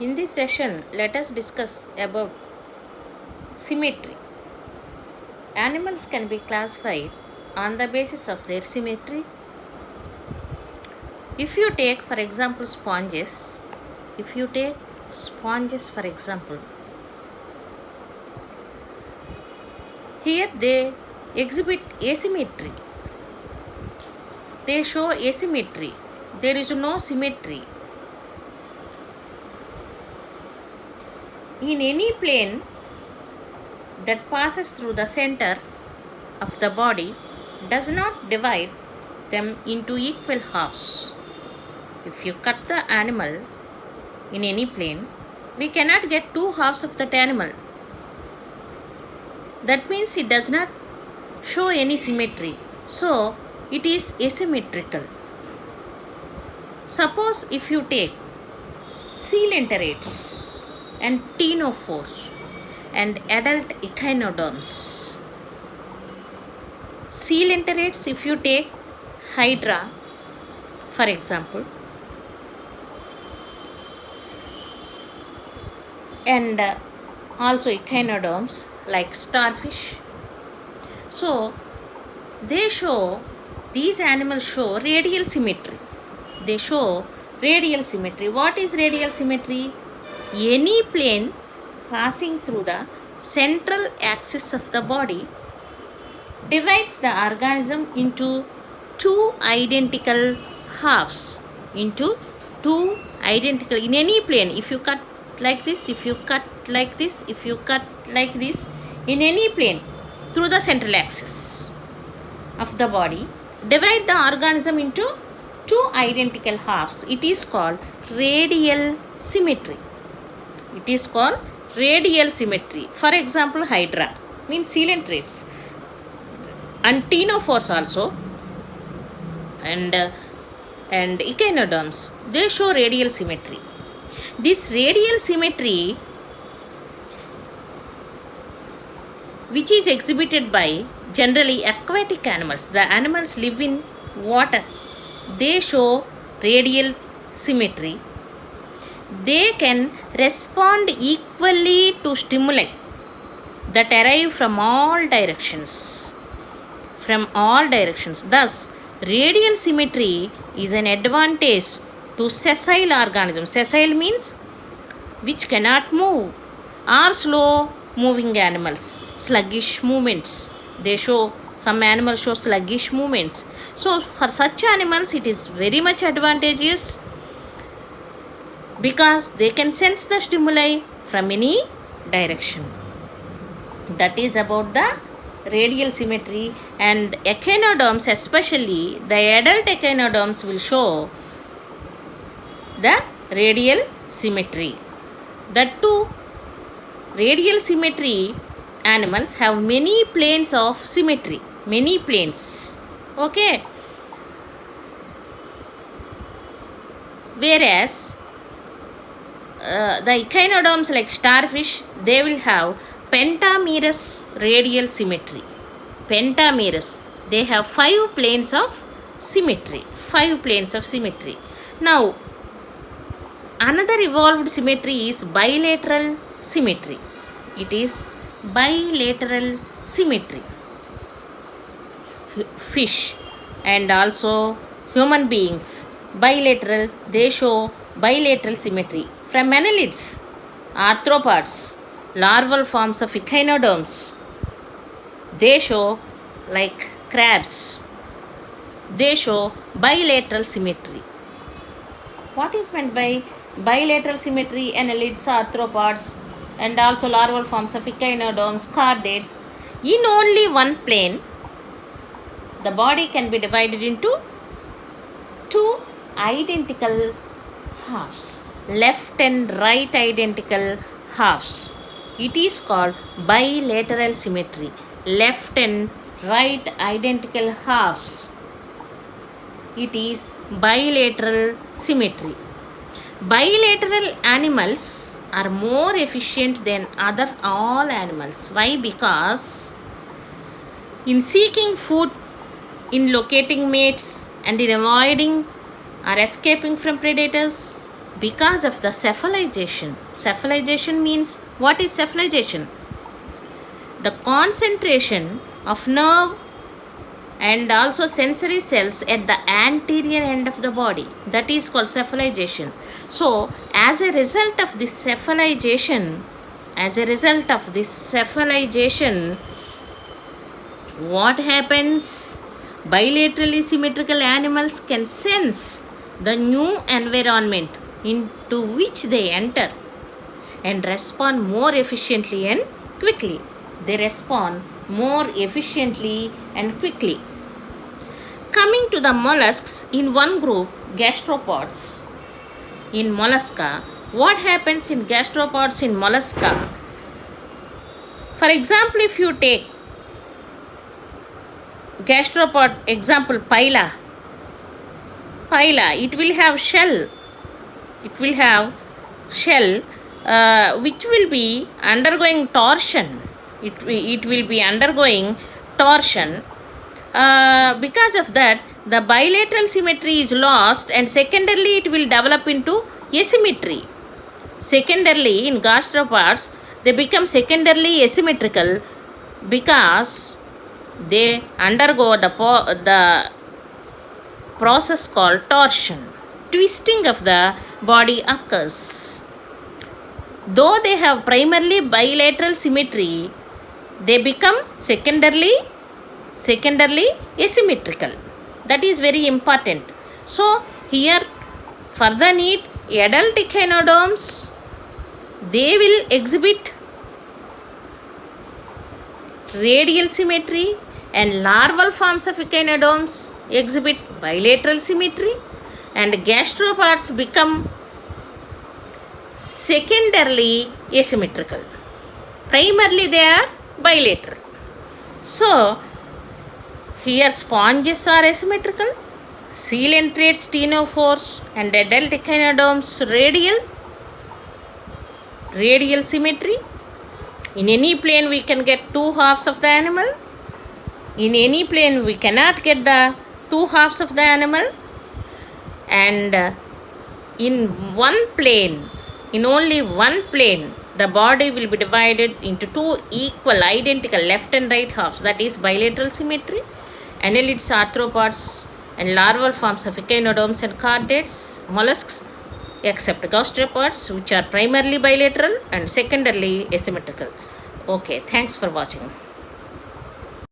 In this session, let us discuss about symmetry. Animals can be classified on the basis of their symmetry. If you take, for example, sponges, for example, here they exhibit asymmetry. They show asymmetry. There is no symmetry. In any plane that passes through the center of the body does not divide them into equal halves. If you cut the animal in any plane, we cannot get two halves of that animal. That means it does not show any symmetry. So, it is asymmetrical. Suppose if you take coelenterate and ctenophores and adult echinoderms. Coelenterates, if you take hydra, for example, and also echinoderms like starfish. So, these animals show radial symmetry. They show radial symmetry. What is radial symmetry? Any plane passing through the central axis of the body divides the organism into two identical halves. In any plane, if you cut like this, if you cut like this, if you cut like this, in any plane through the central axis of the body, divide the organism into two identical halves. It is called radial symmetry. It is called radial symmetry. For example, hydra means coelenterates and ctenophores also and echinoderms, they show radial symmetry. This radial symmetry, which is exhibited by generally aquatic animals, the animals live in water, they show radial symmetry. They can respond equally to stimuli that arrive from all directions. Thus, radial symmetry is an advantage to sessile organisms. Sessile means which cannot move, or slow moving animals, sluggish movements. Some animals show sluggish movements. So, for such animals, it is very much advantageous because they can sense the stimuli from any direction. That is about the radial symmetry. And echinoderms, especially the adult echinoderms, will show the radial symmetry. That too, radial symmetry animals have many planes of symmetry. Many planes. Okay. Whereas the echinoderms like starfish, they will have pentamerous radial symmetry. Pentamerous. They have 5 planes of symmetry. Now, another evolved symmetry is bilateral symmetry. It is bilateral symmetry. Fish and also human beings, they show bilateral symmetry. From annelids, arthropods, larval forms of echinoderms, they show, like crabs, they show bilateral symmetry. What is meant by bilateral symmetry? Annelids, arthropods, and also larval forms of echinoderms, chordates. In only one plane, the body can be divided into two identical halves, left and right identical halves. It is called bilateral symmetry. Left and right identical halves. It is bilateral symmetry. Bilateral animals are more efficient than all animals. Why? Because in seeking food, in locating mates, and in avoiding or escaping from predators, because of the cephalization. Cephalization means, what is cephalization? The concentration of nerve and also sensory cells at the anterior end of the body, that is called cephalization. So as a result of this cephalization, what happens? Bilaterally symmetrical animals can sense the new environment into which they enter and respond more efficiently and quickly. They respond more efficiently and quickly. Coming to the mollusks, in one group, gastropods. In mollusca, what happens in gastropods in mollusca? For example, if you take gastropod example, Pila, it will have shell. Which will be undergoing torsion. It will be undergoing torsion. Because of that, the bilateral symmetry is lost, and secondarily it will develop into asymmetry. Secondarily, in gastropods, they become secondarily asymmetrical because they undergo the process called torsion. Twisting of the body occurs. Though they have primarily bilateral symmetry, they become secondarily asymmetrical. That is very important. So here further need adult echinoderms, they will exhibit radial symmetry, and larval forms of echinoderms exhibit bilateral symmetry, and gastropods become secondarily asymmetrical. Primarily they are bilateral. So here sponges are asymmetrical, coelentrates, ctenophores, and adult echinoderms radial symmetry. In any plane we can get two halves of the animal. In any plane we cannot get the two halves of the animal. And in only one plane, the body will be divided into two equal, identical left and right halves. That is bilateral symmetry. Annelids, arthropods, and larval forms of echinoderms and chordates, mollusks, except gastropods, which are primarily bilateral and secondarily asymmetrical. Okay, thanks for watching.